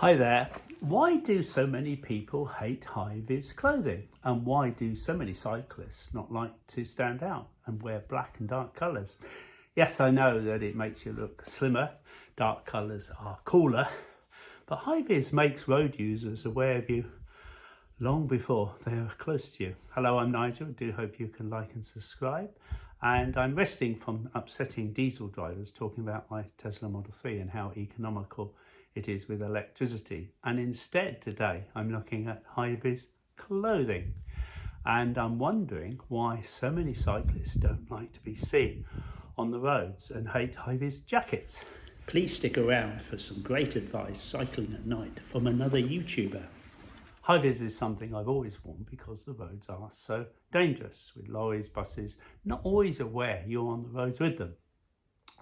Hi there. Why do so many people hate high-vis clothing? And why do so many cyclists not like to stand out and wear black and dark colours? Yes, I know that it makes you look slimmer. Dark colours are cooler. But high-vis makes road users aware of you long before they are close to you. Hello, I'm Nigel. I do hope you can like and subscribe. And I'm resting from upsetting diesel drivers talking about my Tesla Model 3 and how economical it is with electricity. And instead today I'm looking at high-vis clothing. And I'm wondering why so many cyclists don't like to be seen on the roads and hate high-vis jackets. Please stick around for some great advice cycling at night from another YouTuber. High-vis is something I've always worn because the roads are so dangerous, with lorries, buses, not always aware you're on the roads with them.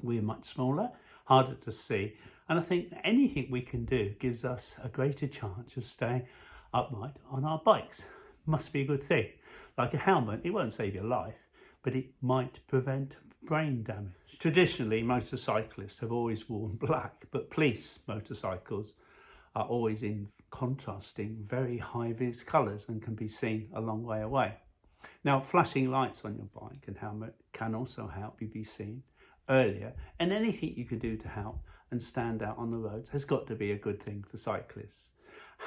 We're much smaller, harder to see, and I think anything we can do gives us a greater chance of staying upright on our bikes. Must be a good thing. Like a helmet, it won't save your life, but it might prevent brain damage. Traditionally, motorcyclists have always worn black, but police motorcycles are always in contrasting, very high-vis colours and can be seen a long way away. Now, flashing lights on your bike and helmet can also help you be seen earlier, and anything you can do to help and stand out on the roads has got to be a good thing for cyclists.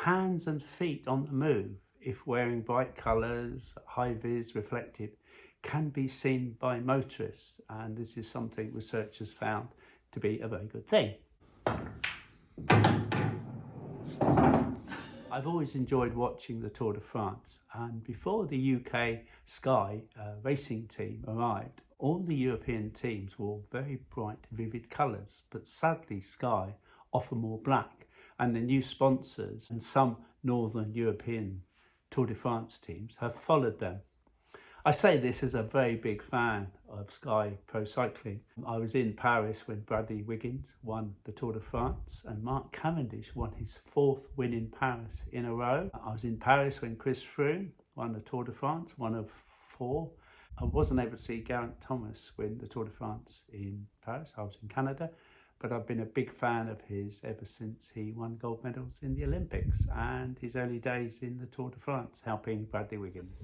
Hands and feet on the move, if wearing bright colours, high-vis, reflective, can be seen by motorists, and this is something researchers found to be a very good thing. I've always enjoyed watching the Tour de France, and before the UK Sky racing team arrived, all the European teams wore very bright, vivid colours, but sadly Sky offer more black, and the new sponsors and some Northern European Tour de France teams have followed them. I say this as a very big fan of Sky Pro Cycling. I was in Paris when Bradley Wiggins won the Tour de France and Mark Cavendish won his 4th win in Paris in a row. I was in Paris when Chris Froome won the Tour de France, one of 4. I wasn't able to see Geraint Thomas win the Tour de France in Paris. I was in Canada, but I've been a big fan of his ever since he won gold medals in the Olympics and his early days in the Tour de France, helping Bradley Wiggins.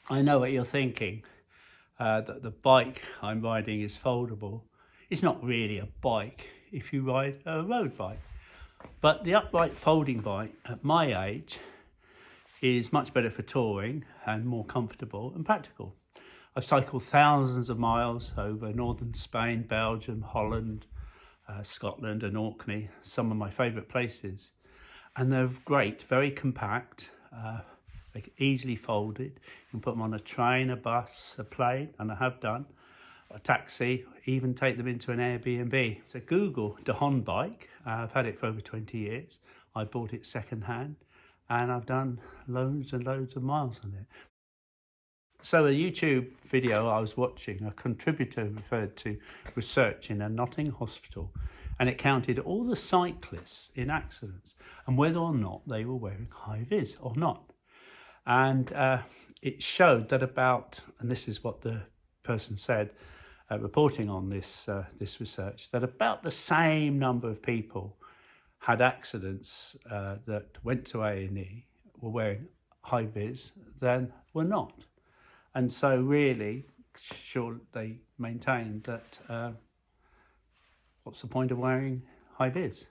I know what you're thinking, that the bike I'm riding is foldable. It's not really a bike if you ride a road bike, but the upright folding bike at my age is much better for touring and more comfortable and practical. I've cycled thousands of miles over northern Spain, Belgium, Holland, Scotland and Orkney, some of my favourite places. And they're great, very compact, they're easily folded. You can put them on a train, a bus, a plane, and I have done, a taxi, even take them into an Airbnb. So Google De Hon bike. I've had it for over 20 years. I bought it second-hand and I've done loads and loads of miles on it. So a YouTube video I was watching, a contributor referred to research in a Nottingham hospital, and it counted all the cyclists in accidents and whether or not they were wearing high-vis or not. And it showed that about, and this is what the person said, reporting on this research, that about the same number of people had accidents that went to A&E were wearing high-vis than were not. And so really, sure, they maintained that what's the point of wearing high-vis?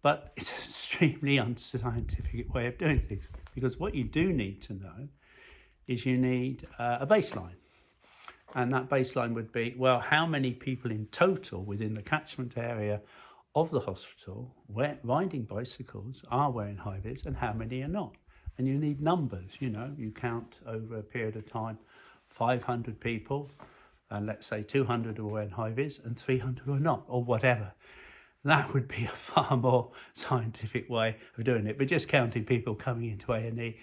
But it's an extremely unscientific way of doing things, because what you do need to know is you need a baseline. And that baseline would be, well, how many people in total within the catchment area of the hospital riding bicycles are wearing high-vis and how many are not? And you need numbers, you count over a period of time 500 people, and let's say 200 are wearing high-vis and 300 are not, or whatever. That would be a far more scientific way of doing it. But just counting people coming into A&E,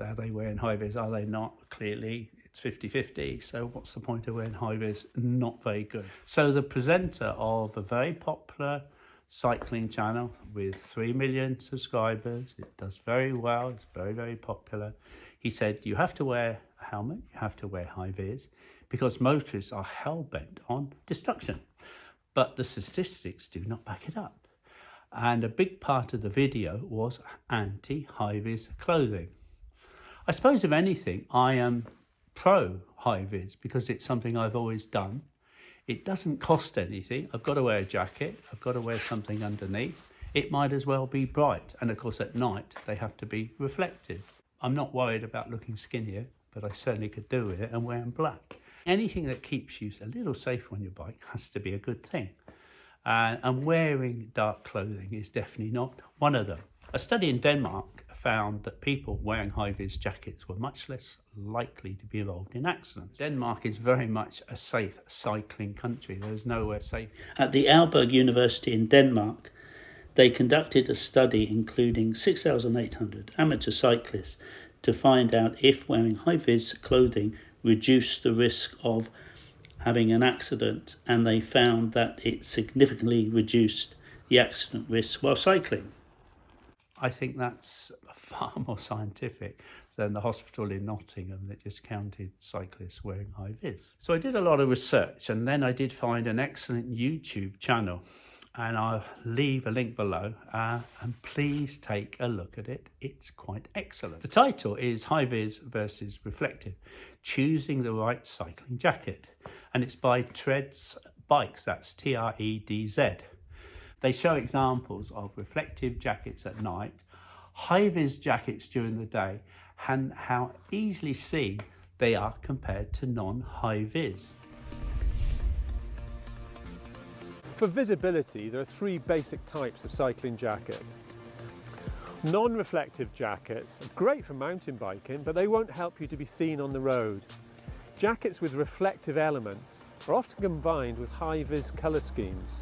are they wearing high-vis, are they not? Clearly, it's 50-50. So what's the point of wearing high-vis? Not very good. So the presenter of a very popular cycling channel with 3 million subscribers, it does very well, it's very, very popular. He said, you have to wear a helmet, you have to wear high-vis, because motorists are hell-bent on destruction. But the statistics do not back it up. and a big part of the video was anti-high-vis clothing. I suppose if anything, I am pro high-vis because it's something I've always done. It doesn't cost anything. I've got to wear a jacket. I've got to wear something underneath. It might as well be bright. And of course at night, they have to be reflective. I'm not worried about looking skinnier, but I certainly could do with it and wearing black. Anything that keeps you a little safer on your bike has to be a good thing. And wearing dark clothing is definitely not one of them. A study in Denmark found that people wearing high-vis jackets were much less likely to be involved in accidents. Denmark is very much a safe cycling country. There's nowhere safe. At the Aalborg University in Denmark, they conducted a study including 6,800 amateur cyclists to find out if wearing high-vis clothing reduced the risk of having an accident, and they found that it significantly reduced the accident risk while cycling. I think that's far more scientific than the hospital in Nottingham that just counted cyclists wearing high-vis. So I did a lot of research, and then I did find an excellent YouTube channel, and I'll leave a link below, and please take a look at it. It's quite excellent. The title is High-Vis versus Reflective, Choosing the Right Cycling Jacket, and it's by Tredz Bikes, that's T-R-E-D-Z. They show examples of reflective jackets at night, high-vis jackets during the day, and how easily seen they are compared to non-high-vis. For visibility, there are three basic types of cycling jacket. Non-reflective jackets are great for mountain biking, but they won't help you to be seen on the road. Jackets with reflective elements are often combined with high-vis colour schemes.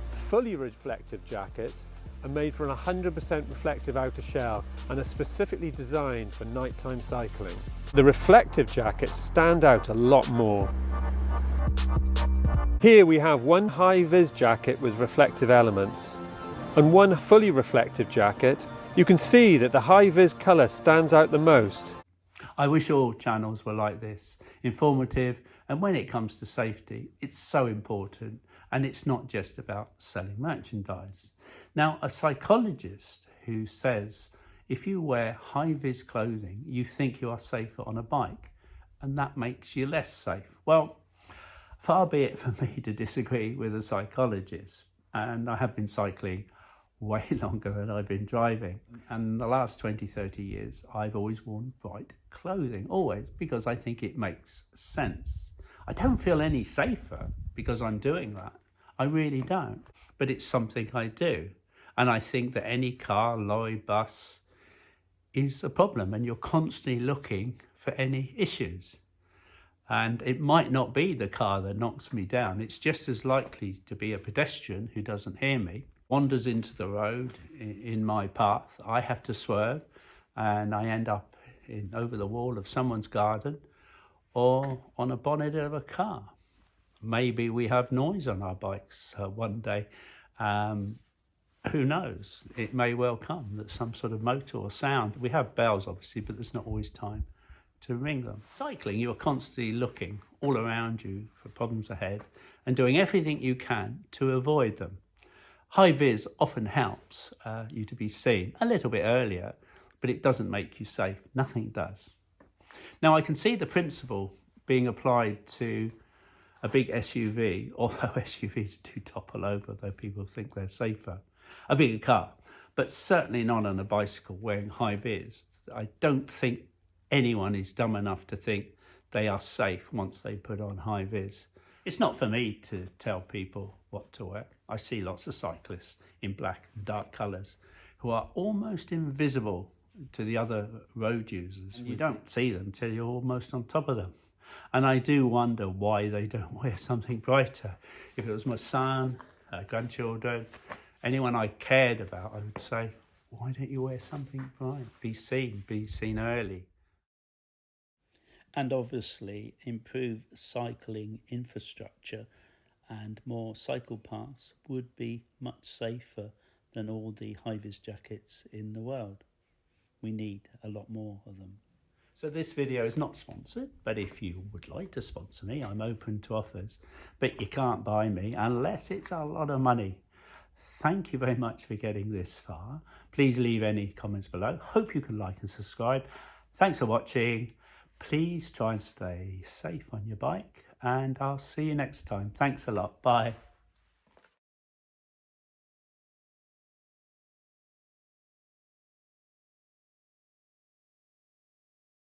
Fully reflective jackets are made from a 100% reflective outer shell and are specifically designed for nighttime cycling. The reflective jackets stand out a lot more. Here we have one high-vis jacket with reflective elements and one fully reflective jacket. You can see that the high-vis colour stands out the most. I wish all channels were like this, informative, and when it comes to safety, it's so important, and it's not just about selling merchandise. Now, a psychologist who says if you wear high-vis clothing, you think you are safer on a bike, and that makes you less safe. Well, far be it for me to disagree with a psychologist, and I have been cycling way longer than I've been driving. And the last 20, 30 years, I've always worn bright clothing, always, because I think it makes sense. I don't feel any safer because I'm doing that. I really don't. But it's something I do. And I think that any car, lorry, bus is a problem, and you're constantly looking for any issues. And it might not be the car that knocks me down. It's just as likely to be a pedestrian who doesn't hear me, wanders into the road in my path. I have to swerve and I end up over the wall of someone's garden or on a bonnet of a car. Maybe we have noise on our bikes one day. Who knows? It may well come that some sort of motor or sound. We have bells, obviously, but there's not always time to ring them. Cycling, you're constantly looking all around you for problems ahead and doing everything you can to avoid them. High-vis often helps you to be seen a little bit earlier, but it doesn't make you safe. Nothing does. Now, I can see the principle being applied to a big SUV, although SUVs do topple over, though people think they're safer. A bigger car, but certainly not on a bicycle wearing high-vis. I don't think anyone is dumb enough to think they are safe once they put on high-vis. It's not for me to tell people what to wear. I see lots of cyclists in black and dark colours who are almost invisible to the other road users. You don't see them till you're almost on top of them. And I do wonder why they don't wear something brighter. If it was my son, grandchildren, anyone I cared about, I would say, why don't you wear something bright? Be seen early. And obviously improve cycling infrastructure and more cycle paths would be much safer than all the high-vis jackets in the world. We need a lot more of them. So this video is not sponsored, but if you would like to sponsor me, I'm open to offers. But you can't buy me unless it's a lot of money. Thank you very much for getting this far. Please leave any comments below. Hope you can like and subscribe. Thanks for watching. Please try and stay safe on your bike, and I'll see you next time. Thanks a lot. Bye.